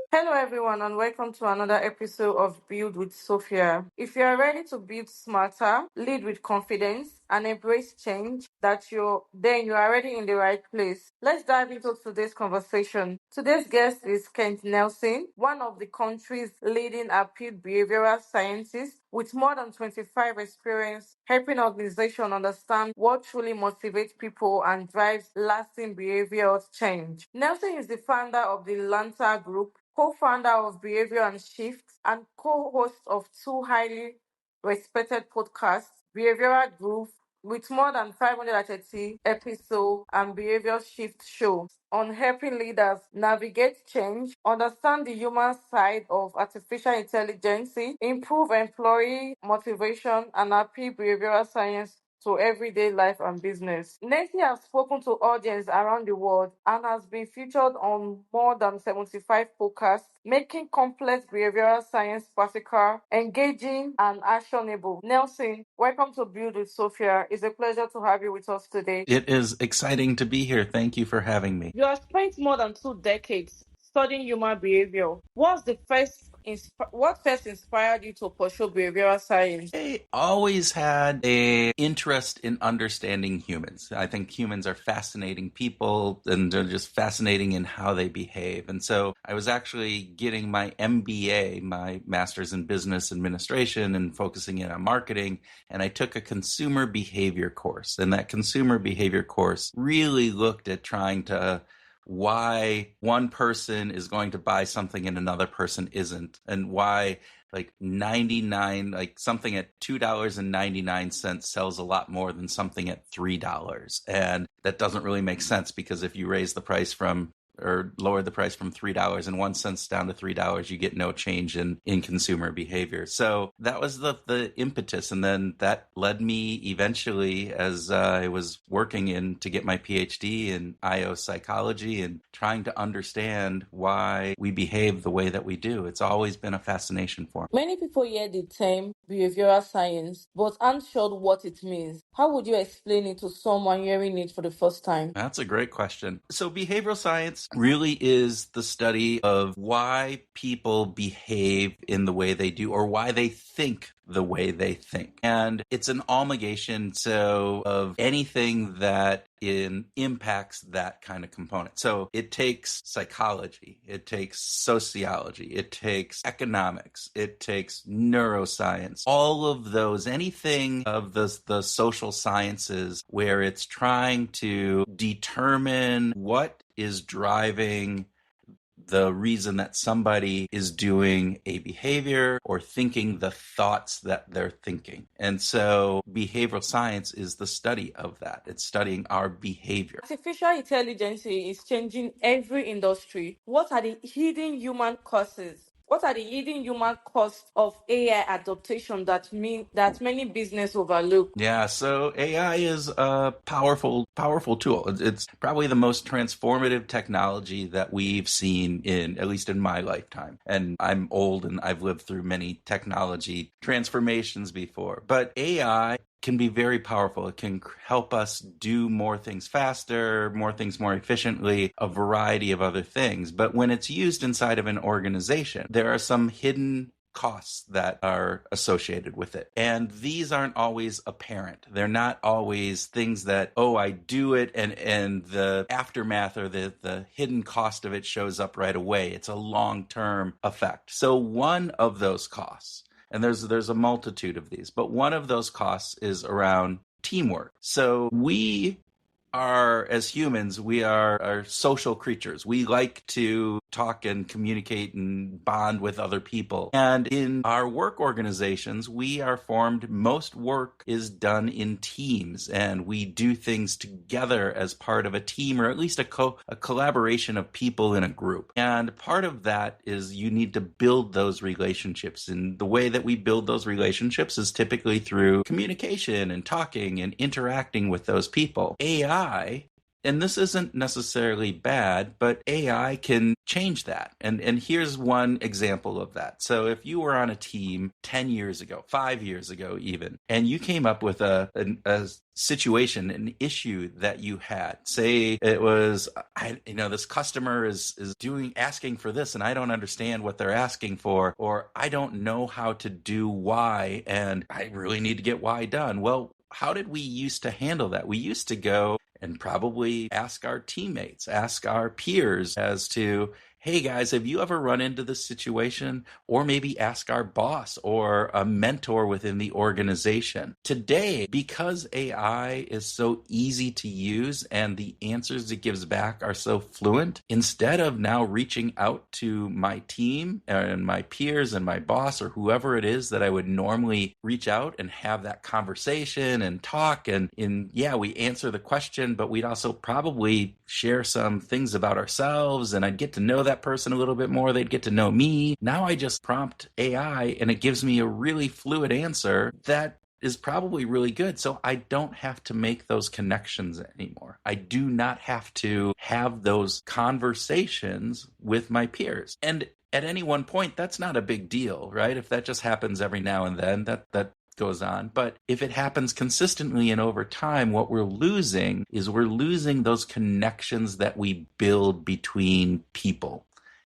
Hello, everyone, and welcome to another episode of Build with Sophia. If you are ready to build smarter, lead with confidence, and embrace change, then you are already in the right place. Let's dive into today's conversation. Today's guest is Kent Nelson, one of the country's leading applied behavioral scientists with more than 25 experience helping organizations understand what truly motivates people and drives lasting behavioral change. Nelson is the founder of the Lanta Group, co-founder of Behavior and Shift, and co-host of two highly respected podcasts, Behavioral Groove, with more than 530 episodes, and Behavior Shift Show on helping leaders navigate change, understand the human side of artificial intelligence, improve employee motivation, and apply behavioral science to everyday life and business. Nancy has spoken to audience around the world and has been featured on more than 75 podcasts, making complex behavioral science practical, engaging, and actionable. Nelson, welcome to Build with Sophia. It's a pleasure to have you with us today. It is exciting to be here. Thank you for having me. You have spent more than 2 decades studying human behavior. What first inspired you to pursue behavioral science? I always had a interest in understanding humans. I think humans are fascinating people and they're just fascinating in how they behave. And so I was actually getting my MBA, my master's in business administration, and focusing in on marketing. And I took a consumer behavior course. And that consumer behavior course really looked at trying to why one person is going to buy something and another person isn't, and why something at $2.99 sells a lot more than something at $3. And that doesn't really make sense, because if you raise the price from or lower the price from $3.01 down to $3, you get no change in consumer behavior. So that was the impetus. And then that led me eventually, as I was working to get my PhD in IO psychology and trying to understand why we behave the way that we do. It's always been a fascination for me. Many people hear the term behavioral science but aren't sure what it means. How would you explain it to someone hearing it for the first time? That's a great question. So behavioral science really is the study of why people behave in the way they do, or why they think the way they think. And it's an amalgamation of anything that impacts that kind of component. So it takes psychology, it takes sociology, it takes economics, it takes neuroscience, all of those, anything of the social sciences where it's trying to determine what is driving the reason that somebody is doing a behavior or thinking the thoughts that they're thinking. And so behavioral science is the study of that. It's studying our behavior. Artificial intelligence is changing every industry. What are the hidden human causes? What are the hidden human costs of AI adaptation that many business overlook? Yeah, so AI is a powerful tool. It's probably the most transformative technology that we've seen at least in my lifetime. And I'm old and I've lived through many technology transformations before. But AI can be very powerful. It can help us do more things faster, more things more efficiently, a variety of other things. But when it's used inside of an organization, there are some hidden costs that are associated with it. And these aren't always apparent. They're not always things that, I do it and the aftermath or the hidden cost of it shows up right away. It's a long-term effect. So one of those costs, and there's a multitude of these, but one of those costs is around teamwork. So we are, as humans, we are social creatures. We like to talk and communicate and bond with other people. And in our work organizations, most work is done in teams, and we do things together as part of a team, or at least a collaboration of people in a group. And part of that is you need to build those relationships. And the way that we build those relationships is typically through communication and talking and interacting with those people. AI And this isn't necessarily bad, but AI can change that. And here's one example of that. So if you were on a team 10 years ago, 5 years ago even, and you came up with a situation, an issue that you had, say it was, this customer is asking for this and I don't understand what they're asking for, or I don't know how to do Y and I really need to get Y done. Well, how did we used to handle that? We used to go and probably ask our teammates, ask our peers as to, hey guys, have you ever run into this situation? Or maybe ask our boss or a mentor within the organization. Today, because AI is so easy to use and the answers it gives back are so fluent, instead of now reaching out to my team and my peers and my boss or whoever it is that I would normally reach out and have that conversation and talk, and we answer the question, but we'd also probably share some things about ourselves and I'd get to know that person a little bit more. They'd get to know me. Now I just prompt AI and it gives me a really fluid answer that is probably really good. So I don't have to make those connections anymore. I do not have to have those conversations with my peers. And at any one point, that's not a big deal, right? If that just happens every now and then, that goes on. But if it happens consistently and over time, what we're losing those connections that we build between people.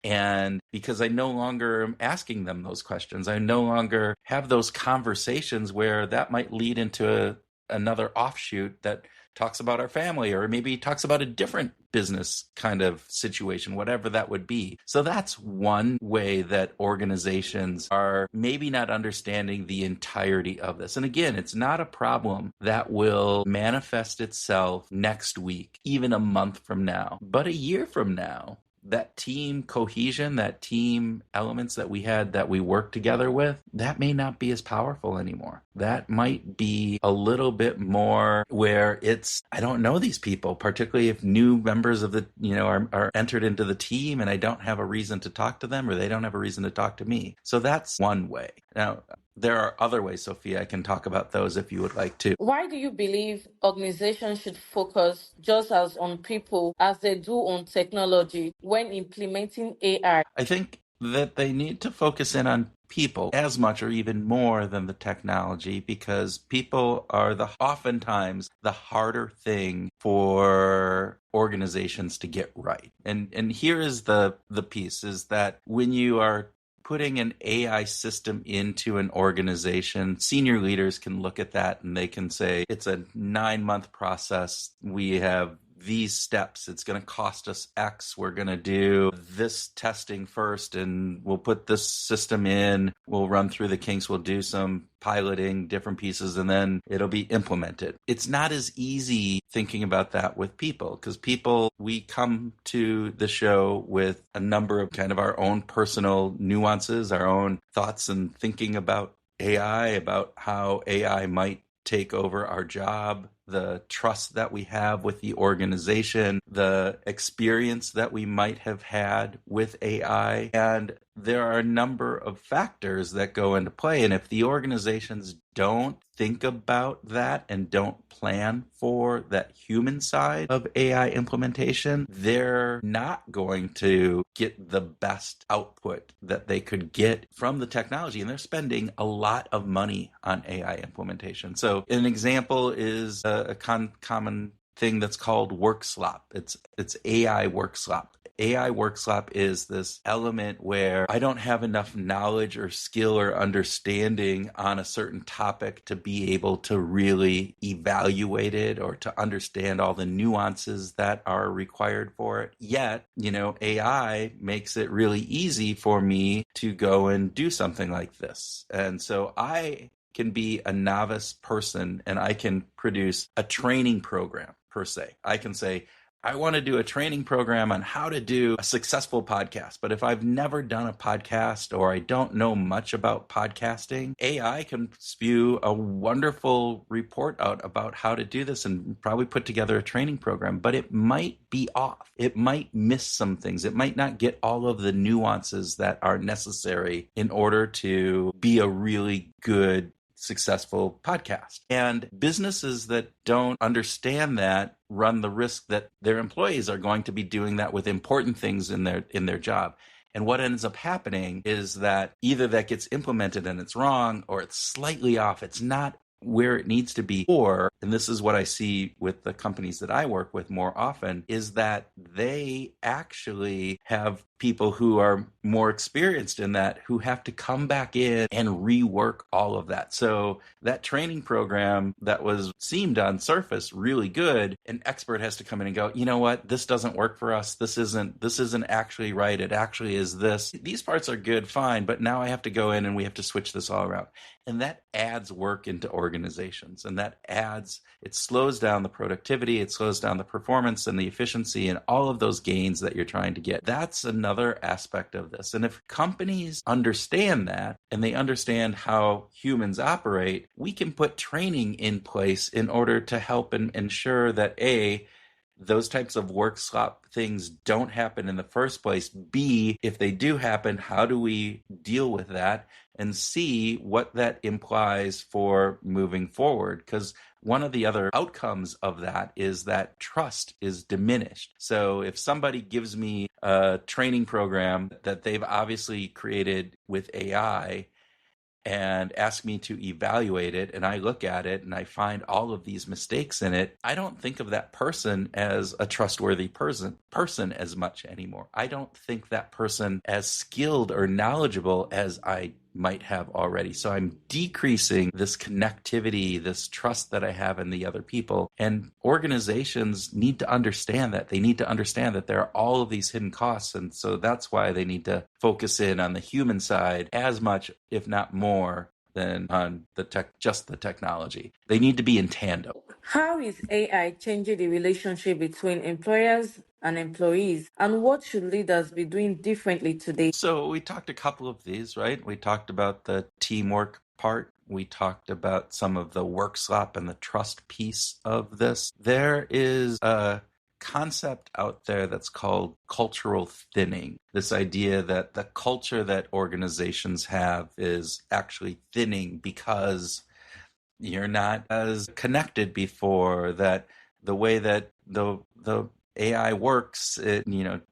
And because I no longer am asking them those questions, I no longer have those conversations where that might lead into another offshoot that talks about our family, or maybe talks about a different business kind of situation, whatever that would be. So that's one way that organizations are maybe not understanding the entirety of this. And again, it's not a problem that will manifest itself next week, even a month from now, but a year from now. That team cohesion, that team elements that we had that we worked together with, that may not be as powerful anymore. That might be a little bit more where it's, I don't know these people, particularly if new members of the, are entered into the team and I don't have a reason to talk to them or they don't have a reason to talk to me. So that's one way. Now, there are other ways, Sophia. I can talk about those if you would like to. Why do you believe organizations should focus just as on people as they do on technology when implementing AI? I think that they need to focus in on people as much or even more than the technology, because people are oftentimes the harder thing for organizations to get right. And here is the piece, is that when you are putting an AI system into an organization, senior leaders can look at that and they can say, it's a 9-month process. We have these steps. It's going to cost us X. We're going to do this testing first and we'll put this system in. We'll run through the kinks. We'll do some piloting different pieces and then it'll be implemented. It's not as easy thinking about that with people, because people, we come to the show with a number of kind of our own personal nuances, our own thoughts and thinking about AI, about how AI might take over our job, the trust that we have with the organization, the experience that we might have had with AI. And there are a number of factors that go into play. And if the organizations don't think about that and don't plan for that human side of AI implementation, they're not going to get the best output that they could get from the technology. And they're spending a lot of money on AI implementation. So an example is a common thing that's called work slop. It's AI work slop. AI work slop is this element where I don't have enough knowledge or skill or understanding on a certain topic to be able to really evaluate it or to understand all the nuances that are required for it. Yet, AI makes it really easy for me to go and do something like this. And so I can be a novice person and I can produce a training program per se. I can say, I want to do a training program on how to do a successful podcast. But if I've never done a podcast or I don't know much about podcasting, AI can spew a wonderful report out about how to do this and probably put together a training program. But it might be off. It might miss some things. It might not get all of the nuances that are necessary in order to be a really good, successful podcast. And businesses that don't understand that run the risk that their employees are going to be doing that with important things in their job. And what ends up happening is that either that gets implemented and it's wrong, or it's slightly off. It's not where it needs to be. Or, and this is what I see with the companies that I work with more often, is that they actually have people who are more experienced in that who have to come back in and rework all of that. So that training program that seemed on surface really good, an expert has to come in and go, you know what, this doesn't work for us. This isn't actually right. It actually is this. These parts are good, fine, but now I have to go in and we have to switch this all around. And that adds work into organizations, and it slows down the productivity, it slows down the performance and the efficiency and all of those gains that you're trying to get. That's another aspect of this. And if companies understand that and they understand how humans operate, we can put training in place in order to help and ensure that those types of work slop things don't happen in the first place. B, if they do happen, how do we deal with that? And C, what that implies for moving forward. Because one of the other outcomes of that is that trust is diminished. So if somebody gives me a training program that they've obviously created with AI and ask me to evaluate it, and I look at it and I find all of these mistakes in it, I don't think of that person as a trustworthy person as much anymore. I don't think that person as skilled or knowledgeable as I might have already. So I'm decreasing this connectivity, this trust that I have in the other people. And organizations need to understand that. They need to understand that there are all of these hidden costs. And so that's why they need to focus in on the human side as much, if not more, than on just the technology. They need to be in tandem. How is AI changing the relationship between employers and employees? And what should leaders be doing differently today? So we talked a couple of these, right? We talked about the teamwork part. We talked about some of the work slop and the trust piece of this. There is a concept out there that's called cultural thinning. This idea that the culture that organizations have is actually thinning because you're not as connected before, that the way that the AI works, it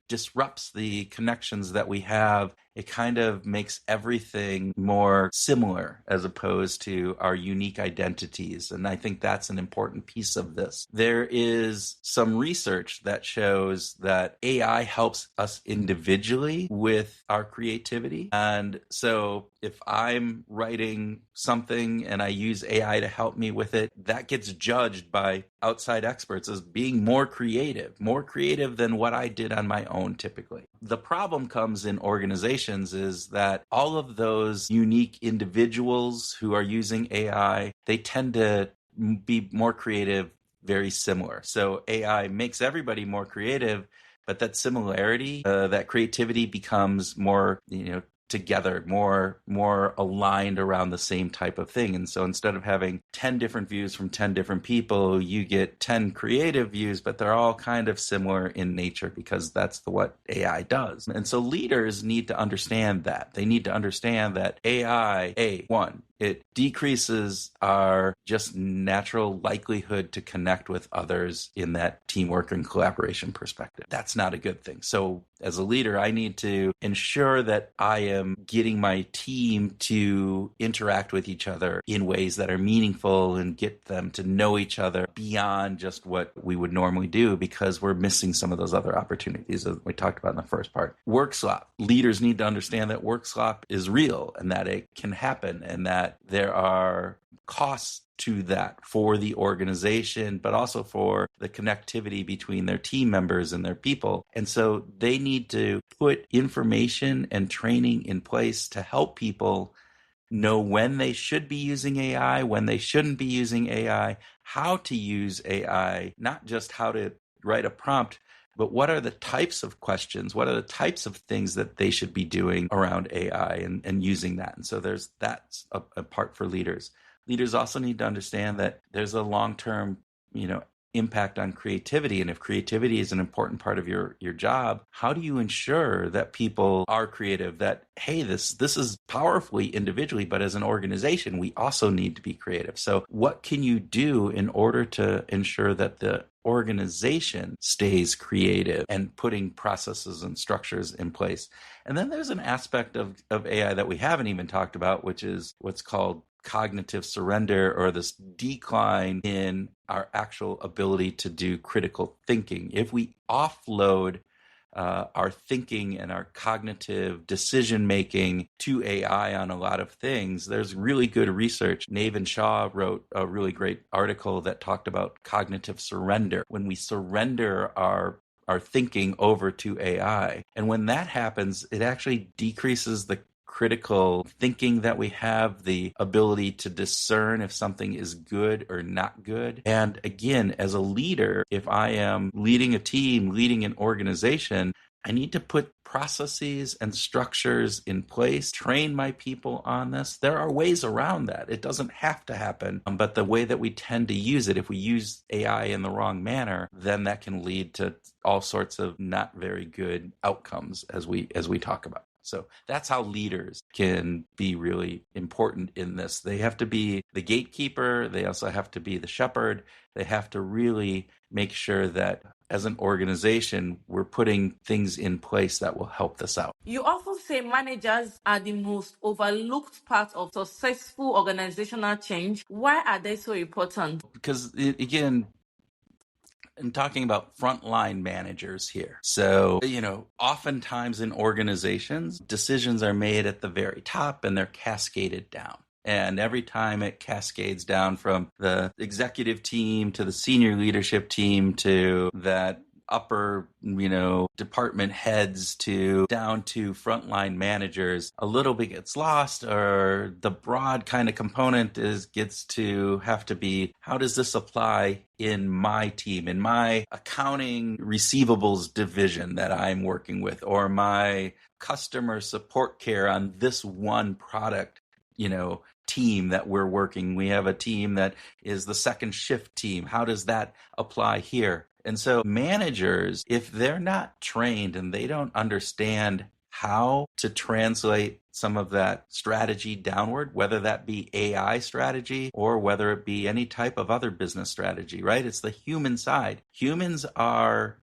disrupts the connections that we have. It kind of makes everything more similar as opposed to our unique identities. And I think that's an important piece of this. There is some research that shows that AI helps us individually with our creativity. And so if I'm writing something and I use AI to help me with it, that gets judged by outside experts as being more creative than what I did on my own typically. The problem comes in organizations is that all of those unique individuals who are using AI, they tend to be more creative, very similar. So AI makes everybody more creative, but that similarity, that creativity becomes more, together, more aligned around the same type of thing. And so instead of having 10 different views from 10 different people, you get 10 creative views, but they're all kind of similar in nature because that's what AI does. And so leaders need to understand that. They need to understand that AI, one, it decreases our just natural likelihood to connect with others in that teamwork and collaboration perspective. That's not a good thing. So as a leader, I need to ensure that I am getting my team to interact with each other in ways that are meaningful and get them to know each other beyond just what we would normally do, because we're missing some of those other opportunities that we talked about in the first part. Work slop. Leaders need to understand that work slop is real and that it can happen and that there are costs to that for the organization, but also for the connectivity between their team members and their people. And so they need to put information and training in place to help people know when they should be using AI, when they shouldn't be using AI, how to use AI, not just how to write a prompt, but what are the types of questions? What are the types of things that they should be doing around AI and using that? And so that's a part for leaders. Leaders also need to understand that there's a long-term, impact on creativity. And if creativity is an important part of your job, how do you ensure that people are creative, that, hey, this is powerfully individually, but as an organization, we also need to be creative. So what can you do in order to ensure that the organization stays creative and putting processes and structures in place. And then there's an aspect of AI that we haven't even talked about, which is what's called cognitive surrender, or this decline in our actual ability to do critical thinking. If we offload our thinking and our cognitive decision making to AI on a lot of things, there's really good research. Naven Shaw wrote a really great article that talked about cognitive surrender. When we surrender our thinking over to AI. And when that happens, it actually decreases the critical thinking that we have, the ability to discern if something is good or not good. And again, as a leader, if I am leading a team, leading an organization, I need to put processes and structures in place, train my people on this. There are ways around that. It doesn't have to happen. But the way that we tend to use it, if we use AI in the wrong manner, then that can lead to all sorts of not very good outcomes as we talk about. So that's how leaders can be really important in this. They have to be the gatekeeper. They also have to be the shepherd. They have to really make sure that as an organization, we're putting things in place that will help this out. You often say managers are the most overlooked part of successful organizational change. Why are they so important? Because, again, I'm talking about frontline managers here. So, oftentimes in organizations, decisions are made at the very top and they're cascaded down. And every time it cascades down from the executive team to the senior leadership team to that upper, department heads to down to frontline managers, a little bit gets lost, or the broad kind of component gets to have to be, how does this apply in my team, in my accounting receivables division that I'm working with, or my customer support care on this one product, team that we're working. We have a team that is the second shift team. How does that apply here? And so managers, if they're not trained and they don't understand how to translate some of that strategy downward, whether that be AI strategy or whether it be any type of other business strategy, right? It's the human side. Humans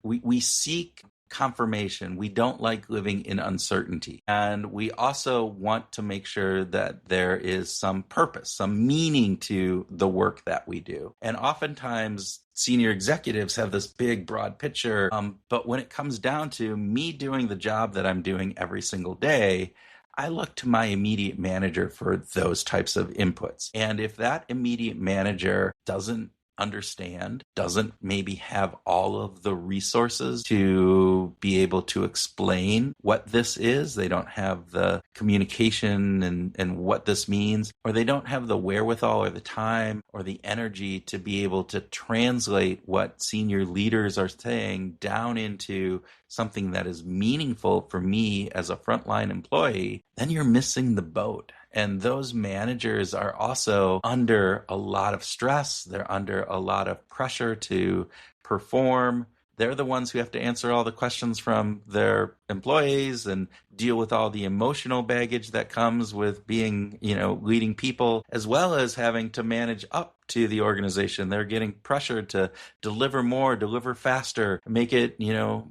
we seek confirmation. We don't like living in uncertainty. And we also want to make sure that there is some purpose, some meaning to the work that we do. And oftentimes, senior executives have this big, broad picture. But when it comes down to me doing the job that I'm doing every single day, I look to my immediate manager for those types of inputs. And if that immediate manager doesn't understand, doesn't maybe have all of the resources to be able to explain what this is, they don't have the communication and what this means, or they don't have the wherewithal or the time or the energy to be able to translate what senior leaders are saying down into something that is meaningful for me as a frontline employee, then you're missing the boat. And those managers are also under a lot of stress. They're under a lot of pressure to perform. They're the ones who have to answer all the questions from their employees and deal with all the emotional baggage that comes with being, leading people, as well as having to manage up to the organization. They're getting pressured to deliver more, deliver faster, make it,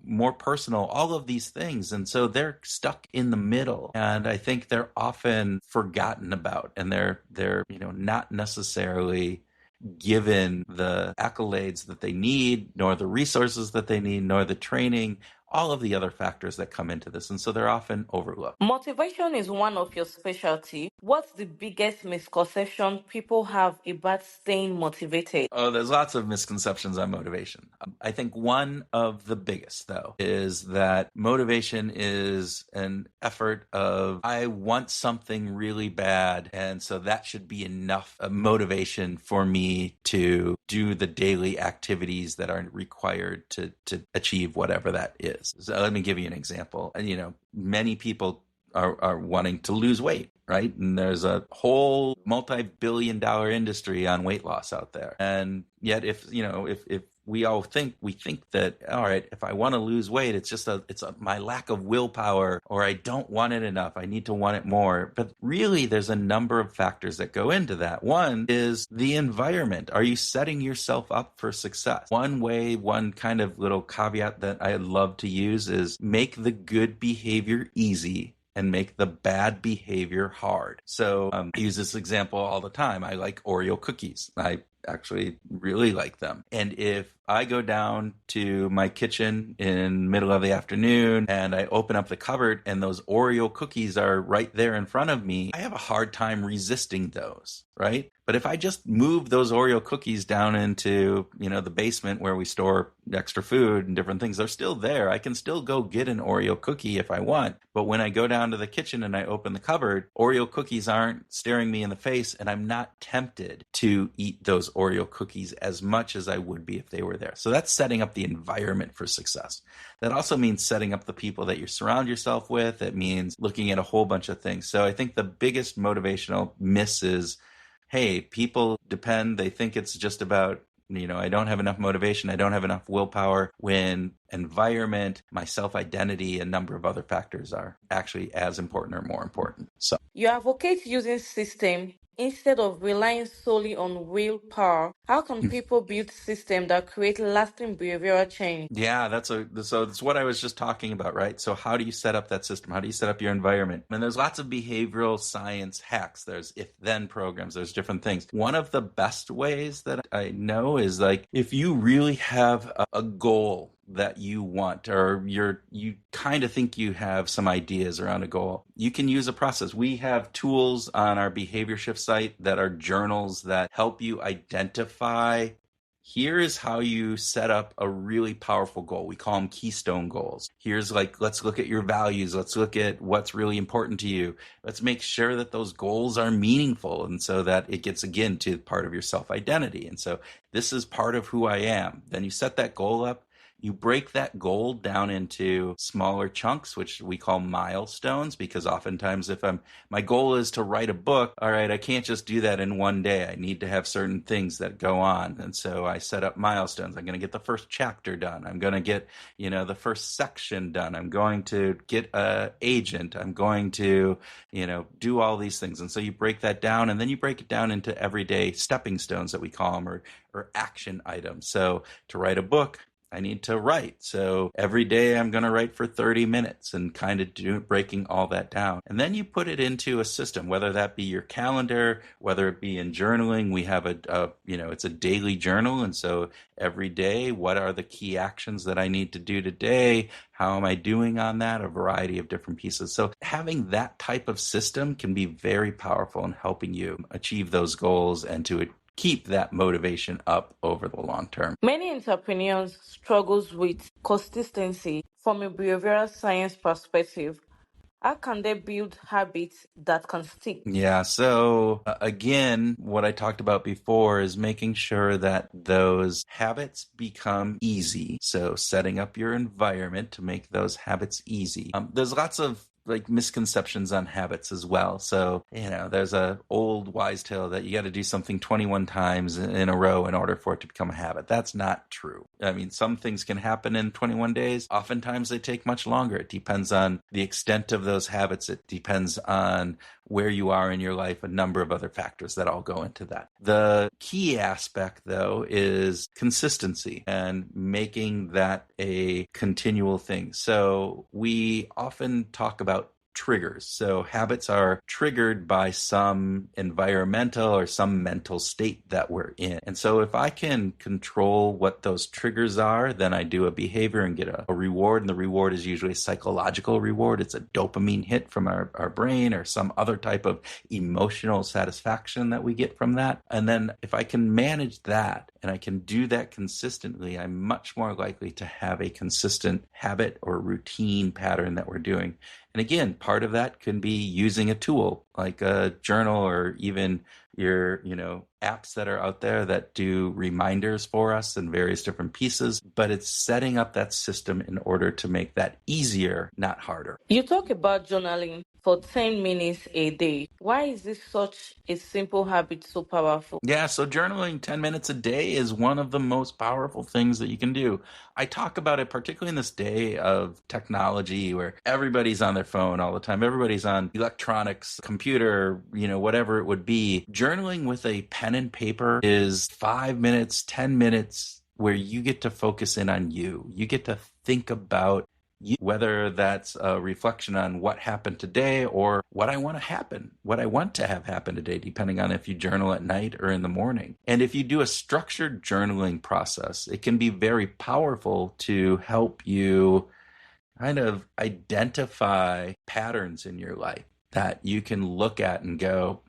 more personal, all of these things. And so they're stuck in the middle. And I think they're often forgotten about, and they're not necessarily given the accolades that they need, nor the resources that they need, nor the training, all of the other factors that come into this. And so they're often overlooked. Motivation is one of your specialty. What's the biggest misconception people have about staying motivated? Oh, there's lots of misconceptions on motivation. I think one of the biggest, though, is that motivation is an effort of, I want something really bad, and so that should be enough motivation for me to do the daily activities that are required to achieve whatever that is. So let me give you an example. Many people are wanting to lose weight, right? And there's a whole multi-billion-dollar industry on weight loss out there. And yet if we think that, all right, if I want to lose weight, it's my lack of willpower, or I don't want it enough. I need to want it more. But really, there's a number of factors that go into that. One is the environment. Are you setting yourself up for success? One kind of little caveat that I love to use is make the good behavior easy and make the bad behavior hard. So I use this example all the time. I like Oreo cookies. I actually really like them. And if I go down to my kitchen in middle of the afternoon and I open up the cupboard and those Oreo cookies are right there in front of me, I have a hard time resisting those, right? But if I just move those Oreo cookies down into, the basement where we store extra food and different things, they're still there. I can still go get an Oreo cookie if I want. But when I go down to the kitchen and I open the cupboard, Oreo cookies aren't staring me in the face, and I'm not tempted to eat those Oreo cookies as much as I would be if they were there. So that's setting up the environment for success. That also means setting up the people that you surround yourself with. It means looking at a whole bunch of things. So I think the biggest motivational miss is, hey, people they think it's just about, I don't have enough motivation, I don't have enough willpower, when environment, my self-identity, a number of other factors are actually as important or more important. So You advocate using system instead of relying solely on willpower. How can people build systems that create lasting behavioral change? yeah, so that's what I was just talking about, right? So how do you set up that system? How do you set up your environment? And there's lots of behavioral science hacks. There's if-then programs. There's different things. One of the best ways that I know is, like, if you really have a goal that you want, or you kind of think you have some ideas around a goal, you can use a process. We have tools on our behavior shift site that are journals that help you identify, here is how you set up a really powerful goal. We call them keystone goals. Here's, like, let's look at your values. Let's look at what's really important to you. Let's make sure that those goals are meaningful, and so that it gets, again, to part of your self-identity. And so this is part of who I am. Then you set that goal up. You break that goal down into smaller chunks, which we call milestones, because oftentimes if my goal is to write a book, all right, I can't just do that in one day. I need to have certain things that go on. And so I set up milestones. I'm going to get the first chapter done. I'm going to get, the first section done. I'm going to get an agent. I'm going to, do all these things. And so you break that down, and then you break it down into everyday stepping stones that we call them, or action items. So to write a book, I need to write. So every day I'm going to write for 30 minutes, and kind of breaking all that down. And then you put it into a system, whether that be your calendar, whether it be in journaling. We have it's a daily journal. And so every day, what are the key actions that I need to do today? How am I doing on that? A variety of different pieces. So having that type of system can be very powerful in helping you achieve those goals and to keep that motivation up over the long term. Many entrepreneurs struggle with consistency from a behavioral science perspective. How can they build habits that can stick? Yeah, so again, what I talked about before is making sure that those habits become easy. So setting up your environment to make those habits easy. There's lots of misconceptions on habits as well. So, there's a old wise tale that you got to do something 21 times in a row in order for it to become a habit. That's not true. I mean, some things can happen in 21 days. Oftentimes they take much longer. It depends on the extent of those habits. It depends on where you are in your life, a number of other factors that all go into that. The key aspect, though, is consistency and making that a continual thing. So we often talk about triggers. So habits are triggered by some environmental or some mental state that we're in. And so if I can control what those triggers are, then I do a behavior and get a reward. And the reward is usually a psychological reward. It's a dopamine hit from our brain, or some other type of emotional satisfaction that we get from that. And then if I can manage that and I can do that consistently, I'm much more likely to have a consistent habit or routine pattern that we're doing. And again, part of that can be using a tool like a journal, or even your, apps that are out there that do reminders for us in various different pieces. But it's setting up that system in order to make that easier, not harder. You talk about journaling. for 10 minutes a day. Why is this such a simple habit so powerful? Yeah, so journaling 10 minutes a day is one of the most powerful things that you can do. I talk about it particularly in this day of technology where everybody's on their phone all the time. Everybody's on electronics, computer, whatever it would be. Journaling with a pen and paper is 5 minutes, 10 minutes where you get to focus in on you. You get to think about whether that's a reflection on what happened today or what I want to have happen today, depending on if you journal at night or in the morning. And if you do a structured journaling process, it can be very powerful to help you kind of identify patterns in your life that you can look at and go,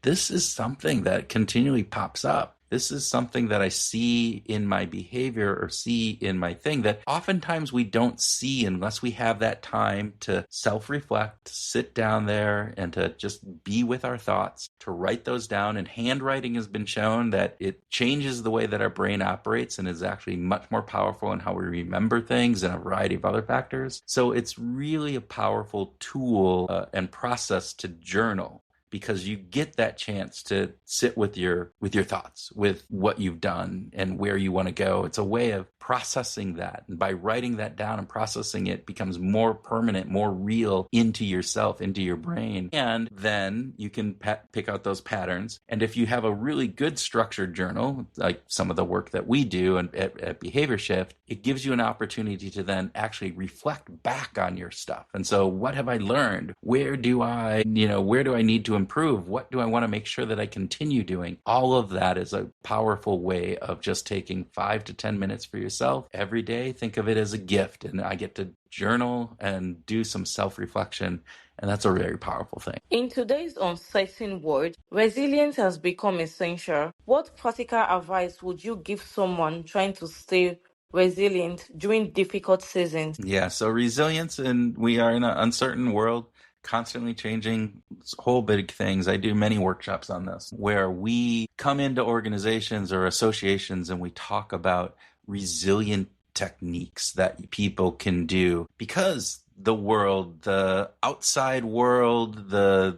this is something that continually pops up. This is something that I see in my behavior or see in my thing that oftentimes we don't see unless we have that time to self-reflect, sit down there and to just be with our thoughts, to write those down. And handwriting has been shown that it changes the way that our brain operates and is actually much more powerful in how we remember things and a variety of other factors. So it's really a powerful tool and process to journal, because you get that chance to sit with your thoughts, with what you've done and where you want to go. It's a way of processing that. And by writing that down and processing it becomes more permanent, more real into yourself, into your brain. And then you can pick out those patterns. And if you have a really good structured journal, like some of the work that we do at Behavior Shift, it gives you an opportunity to then actually reflect back on your stuff. And so what have I learned? Where do I need to improve? What do I want to make sure that I continue doing? All of that is a powerful way of just taking 5 to 10 minutes for yourself every day. Think of it as a gift, and I get to journal and do some self-reflection, and that's a very powerful thing. In today's uncertain world, resilience has become essential. What practical advice would you give someone trying to stay resilient during difficult seasons? Yeah, so resilience, and we are in an uncertain world, constantly changing, whole big things. I do many workshops on this where we come into organizations or associations and we talk about resilient techniques that people can do, because the world, the outside world, the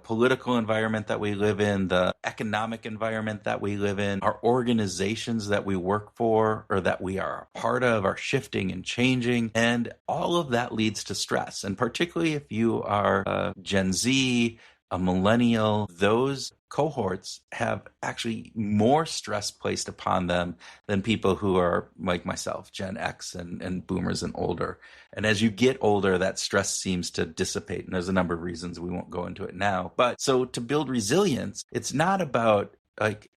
political environment that we live in, the economic environment that we live in, our organizations that we work for or that we are a part of are shifting and changing, and all of that leads to stress. And particularly if you are Gen Z, a millennial, those cohorts have actually more stress placed upon them than people who are like myself, Gen X and boomers and older. And as you get older, that stress seems to dissipate. And there's a number of reasons. We won't go into it now. But so to build resilience, it's not about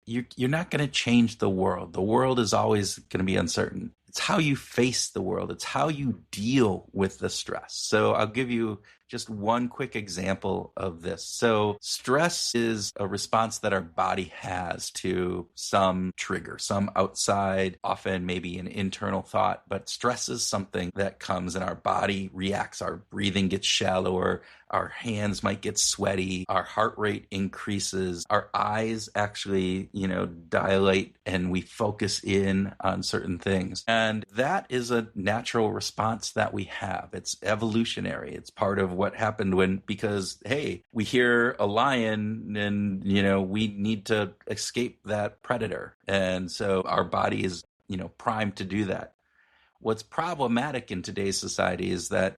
you're not going to change the world. The world is always going to be uncertain. It's how you face the world. It's how you deal with the stress. So I'll give you just one quick example of this. So stress is a response that our body has to some trigger, some outside, often maybe an internal thought, but stress is something that comes and our body reacts. Our breathing gets shallower. Our hands might get sweaty. Our heart rate increases. Our eyes actually, dilate, and we focus in on certain things. And that is a natural response that we have. It's evolutionary. It's part of what happened because, hey, we hear a lion and, we need to escape that predator. And so our body is, primed to do that. What's problematic in today's society is that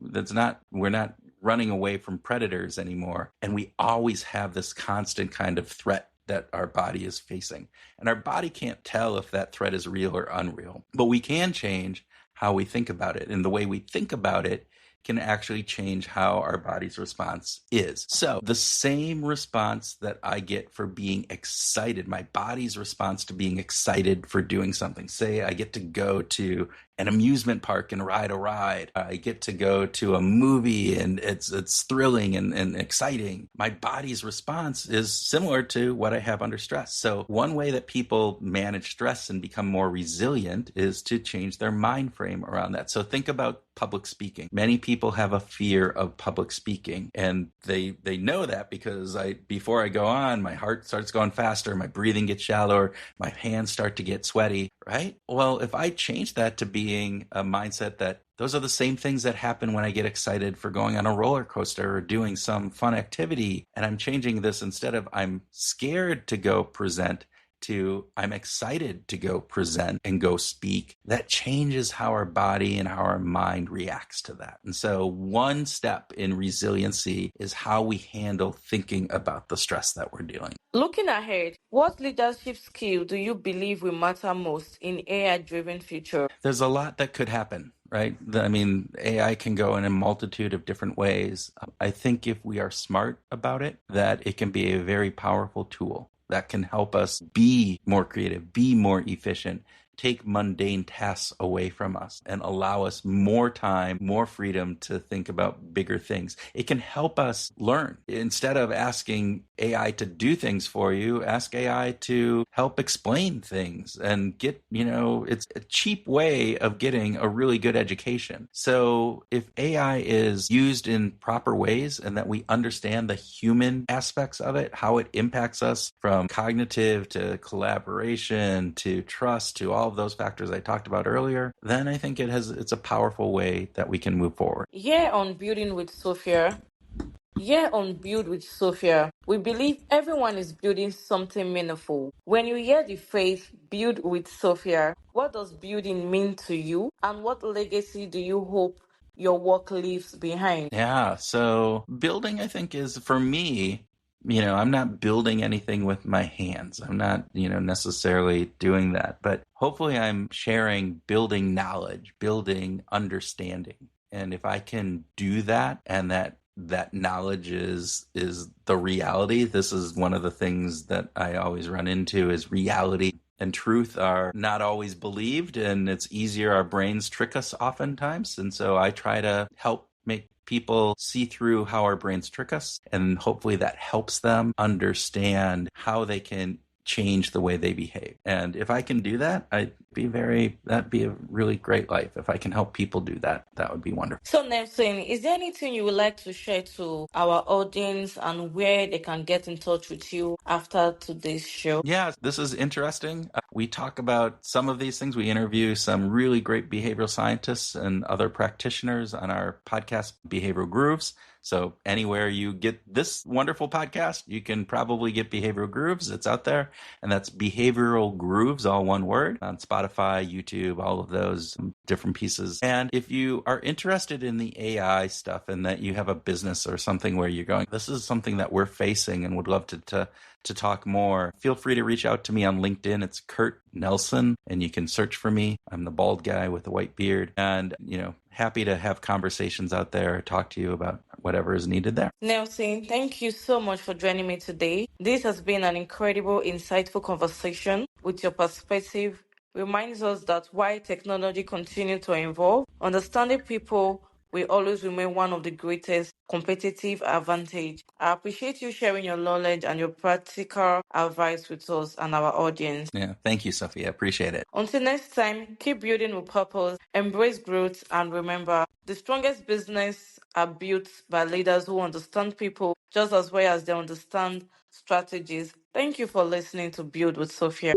we're not running away from predators anymore. And we always have this constant kind of threat that our body is facing. And our body can't tell if that threat is real or unreal. But we can change how we think about it. And the way we think about it can actually change how our body's response is. So the same response that I get for being excited, my body's response to being excited for doing something. Say I get to go to an amusement park and ride a ride. I get to go to a movie and it's thrilling and exciting. My body's response is similar to what I have under stress. So one way that people manage stress and become more resilient is to change their mind frame around that. So think about public speaking. Many people have a fear of public speaking, and they know that because before I go on, my heart starts going faster, my breathing gets shallower, my hands start to get sweaty, right? Well, if I change that to being a mindset that Those are the same things that happen when I get excited for going on a roller coaster or doing some fun activity. And I'm changing this, instead of I'm scared to go present, to I'm excited to go present and go speak. That changes how our body and how our mind reacts to that. And so one step in resiliency is how we handle thinking about the stress that we're dealing. Looking ahead, what leadership skill do you believe will matter most in AI-driven future? There's a lot that could happen, right? I mean, AI can go in a multitude of different ways. I think if we are smart about it, that it can be a very powerful tool that can help us be more creative, be more efficient, take mundane tasks away from us, and allow us more time, more freedom to think about bigger things. It can help us learn. Instead of asking AI to do things for you, ask AI to help explain things and get, it's a cheap way of getting a really good education. So if AI is used in proper ways and that we understand the human aspects of it, how it impacts us from cognitive to collaboration to trust to all of those factors I talked about earlier, then I think it's a powerful way that we can move forward. Here on Building with Sophia, we believe everyone is building something meaningful. When you hear the phrase build with Sophia, what does building mean to you, and what legacy do you hope your work leaves behind? Yeah, so building, I think, is for me, I'm not building anything with my hands. I'm not, necessarily doing that, but hopefully I'm sharing building knowledge, building understanding. And if I can do that, and that knowledge is the reality. This is one of the things that I always run into, is reality and truth are not always believed, and it's easier. Our brains trick us oftentimes. And so I try to help make people see through how our brains trick us, and hopefully that helps them understand how they can change the way they behave. And if I can do that, that'd be a really great life. If I can help people do that, that would be wonderful. So, Nelson, is there anything you would like to share to our audience and where they can get in touch with you after today's show? Yeah, this is interesting. We talk about some of these things. We interview some really great behavioral scientists and other practitioners on our podcast, Behavioral Grooves. So anywhere you get this wonderful podcast, you can probably get Behavioral Grooves. It's out there. And that's Behavioral Grooves, all one word, on Spotify, YouTube, all of those different pieces. And if you are interested in the AI stuff and that you have a business or something where you're going, this is something that we're facing and would love to talk more, feel free to reach out to me on LinkedIn. It's Kurt Nelson, and you can search for me. I'm the bald guy with the white beard, and, happy to have conversations out there, talk to you about whatever is needed there. Nelson, thank you so much for joining me today. This has been an incredible, insightful conversation. With your perspective reminds us that while technology continues to evolve, understanding people will always remain one of the greatest competitive advantage. I appreciate you sharing your knowledge and your practical advice with us and our audience. Yeah, thank you, Sophia. Appreciate it. Until next time, keep building with purpose, embrace growth, and remember, the strongest business are built by leaders who understand people just as well as they understand strategies. Thank you for listening to Build with Sophia.